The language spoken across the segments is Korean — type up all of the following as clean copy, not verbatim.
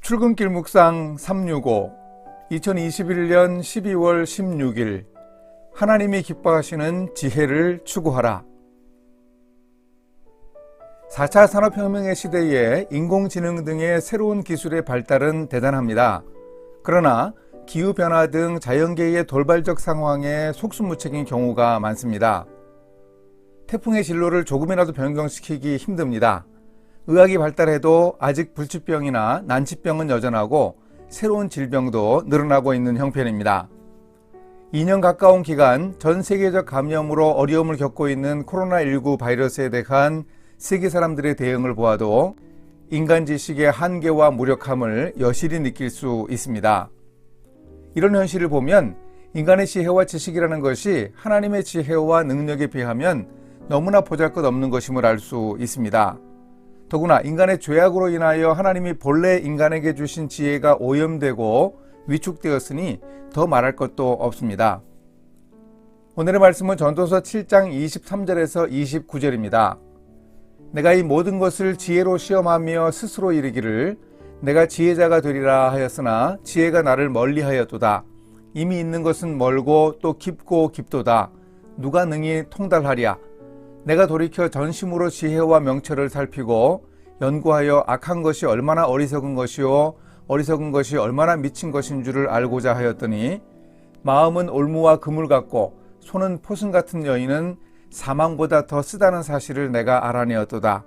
출근길 묵상 365 2021년 12월 16일 하나님이 기뻐하시는 지혜를 추구하라. 4차 산업혁명의 시대에 인공지능 등의 새로운 기술의 발달은 대단합니다. 그러나 기후변화 등 자연계의 돌발적 상황에 속수무책인 경우가 많습니다. 태풍의 진로를 조금이라도 변경시키기 힘듭니다. 의학이 발달해도 아직 불치병이나 난치병은 여전하고 새로운 질병도 늘어나고 있는 형편입니다. 2년 가까운 기간 전 세계적 감염으로 어려움을 겪고 있는 코로나19 바이러스에 대한 세계 사람들의 대응을 보아도 인간 지식의 한계와 무력함을 여실히 느낄 수 있습니다. 이런 현실을 보면 인간의 지혜와 지식이라는 것이 하나님의 지혜와 능력에 비하면 너무나 보잘것없는 것임을 알 수 있습니다. 더구나 인간의 죄악으로 인하여 하나님이 본래 인간에게 주신 지혜가 오염되고 위축되었으니 더 말할 것도 없습니다. 오늘의 말씀은 전도서 7장 23절에서 29절입니다. 내가 이 모든 것을 지혜로 시험하며 스스로 이르기를 내가 지혜자가 되리라 하였으나 지혜가 나를 멀리하였도다. 이미 있는 것은 멀고 또 깊고 깊도다. 누가 능히 통달하랴. 내가 돌이켜 전심으로 지혜와 명철을 살피고 연구하여 악한 것이 얼마나 어리석은 것이요 어리석은 것이 얼마나 미친 것인 줄을 알고자 하였더니 마음은 올무와 그물 같고 손은 포승 같은 여인은 사망보다 더 쓰다는 사실을 내가 알아내었도다.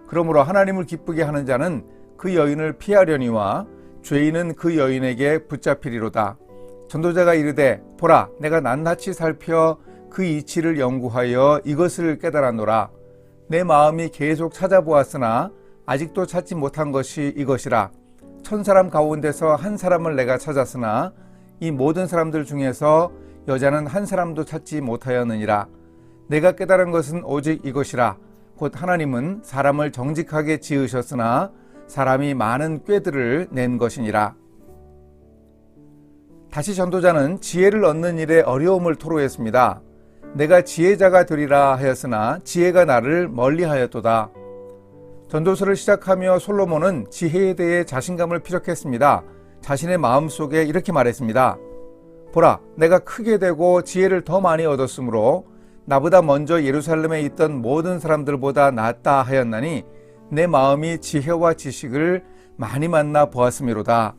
그러므로 하나님을 기쁘게 하는 자는 그 여인을 피하려니와 죄인은 그 여인에게 붙잡히리로다. 전도자가 이르되 보라 내가 낱낱이 살펴 그 이치를 연구하여 이것을 깨달았노라. 내 마음이 계속 찾아보았으나 아직도 찾지 못한 것이 이것이라. 1000사람 가운데서 한 사람을 내가 찾았으나 이 모든 사람들 중에서 여자는 한 사람도 찾지 못하였느니라. 내가 깨달은 것은 오직 이것이라. 곧 하나님은 사람을 정직하게 지으셨으나 사람이 많은 꾀들을 낸 것이니라. 다시 전도자는 지혜를 얻는 일에 어려움을 토로했습니다. 내가 지혜자가 되리라 하였으나 지혜가 나를 멀리하였도다. 전도서를 시작하며 솔로몬은 지혜에 대해 자신감을 피력했습니다. 자신의 마음속에 이렇게 말했습니다. 보라 내가 크게 되고 지혜를 더 많이 얻었으므로 나보다 먼저 예루살렘에 있던 모든 사람들보다 낫다 하였나니 내 마음이 지혜와 지식을 많이 만나 보았음이로다.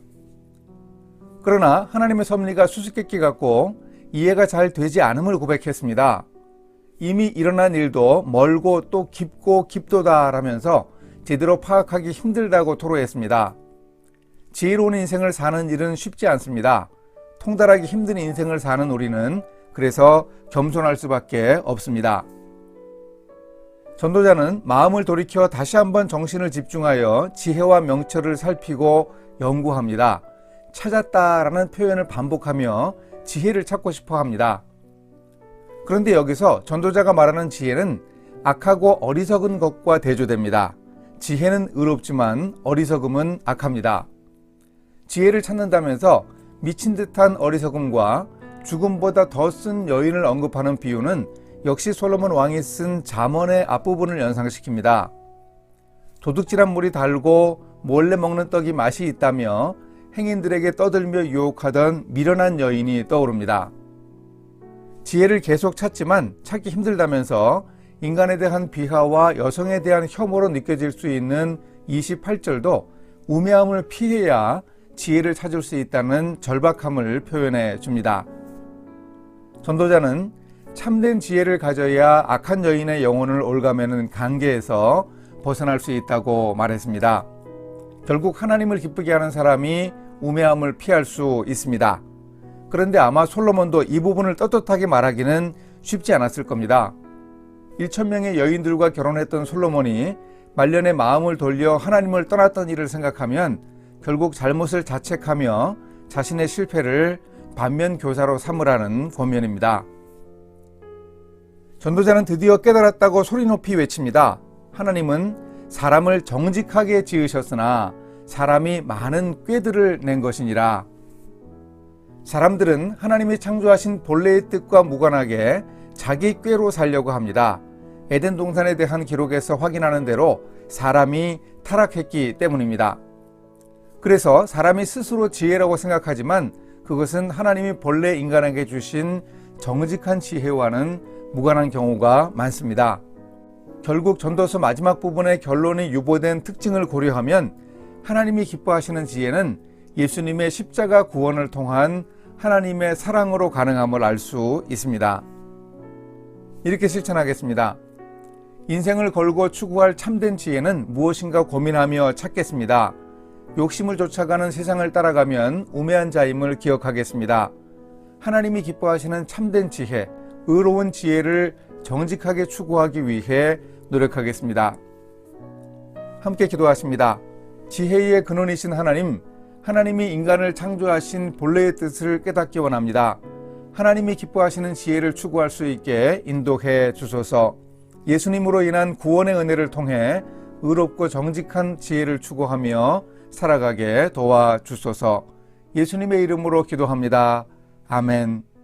그러나 하나님의 섭리가 수수께끼 같고 이해가 잘 되지 않음을 고백했습니다. 이미 일어난 일도 멀고 또 깊고 깊도다라면서 제대로 파악하기 힘들다고 토로했습니다. 지혜로운 인생을 사는 일은 쉽지 않습니다. 통달하기 힘든 인생을 사는 우리는 그래서 겸손할 수밖에 없습니다. 전도자는 마음을 돌이켜 다시 한번 정신을 집중하여 지혜와 명철을 살피고 연구합니다. 찾았다라는 표현을 반복하며 지혜를 찾고 싶어 합니다. 그런데 여기서 전도자가 말하는 지혜는 악하고 어리석은 것과 대조됩니다. 지혜는 의롭지만 어리석음은 악합니다. 지혜를 찾는다면서 미친 듯한 어리석음과 죽음보다 더 쓴 여인을 언급하는 비유는 역시 솔로몬 왕이 쓴 잠언의 앞부분을 연상시킵니다. 도둑질한 물이 달고 몰래 먹는 떡이 맛이 있다며 행인들에게 떠들며 유혹하던 미련한 여인이 떠오릅니다. 지혜를 계속 찾지만 찾기 힘들다면서 인간에 대한 비하와 여성에 대한 혐오로 느껴질 수 있는 28절도 우매함을 피해야 지혜를 찾을 수 있다는 절박함을 표현해 줍니다. 전도자는 참된 지혜를 가져야 악한 여인의 영혼을 올가매는 관계에서 벗어날 수 있다고 말했습니다. 결국 하나님을 기쁘게 하는 사람이 우매함을 피할 수 있습니다. 그런데 아마 솔로몬도 이 부분을 떳떳하게 말하기는 쉽지 않았을 겁니다. 1000명의 여인들과 결혼했던 솔로몬이 말년에 마음을 돌려 하나님을 떠났던 일을 생각하면 결국 잘못을 자책하며 자신의 실패를 반면교사로 삼으라는 권면입니다. 전도자는 드디어 깨달았다고 소리 높이 외칩니다. 하나님은 사람을 정직하게 지으셨으나 사람이 많은 꾀들을 낸 것이니라. 사람들은 하나님이 창조하신 본래의 뜻과 무관하게 자기 꾀로 살려고 합니다. 에덴 동산에 대한 기록에서 확인하는 대로 사람이 타락했기 때문입니다. 그래서 사람이 스스로 지혜라고 생각하지만 그것은 하나님이 본래 인간에게 주신 정직한 지혜와는 무관한 경우가 많습니다. 결국 전도서 마지막 부분의 결론이 유보된 특징을 고려하면 하나님이 기뻐하시는 지혜는 예수님의 십자가 구원을 통한 하나님의 사랑으로 가능함을 알 수 있습니다. 이렇게 실천하겠습니다. 인생을 걸고 추구할 참된 지혜는 무엇인가 고민하며 찾겠습니다. 욕심을 쫓아가는 세상을 따라가면 우매한 자임을 기억하겠습니다. 하나님이 기뻐하시는 참된 지혜, 의로운 지혜를 정직하게 추구하기 위해 노력하겠습니다. 함께 기도하십니다. 지혜의 근원이신 하나님, 하나님이 인간을 창조하신 본래의 뜻을 깨닫기 원합니다. 하나님이 기뻐하시는 지혜를 추구할 수 있게 인도해 주소서. 예수님으로 인한 구원의 은혜를 통해 의롭고 정직한 지혜를 추구하며 살아가게 도와주소서. 예수님의 이름으로 기도합니다. 아멘.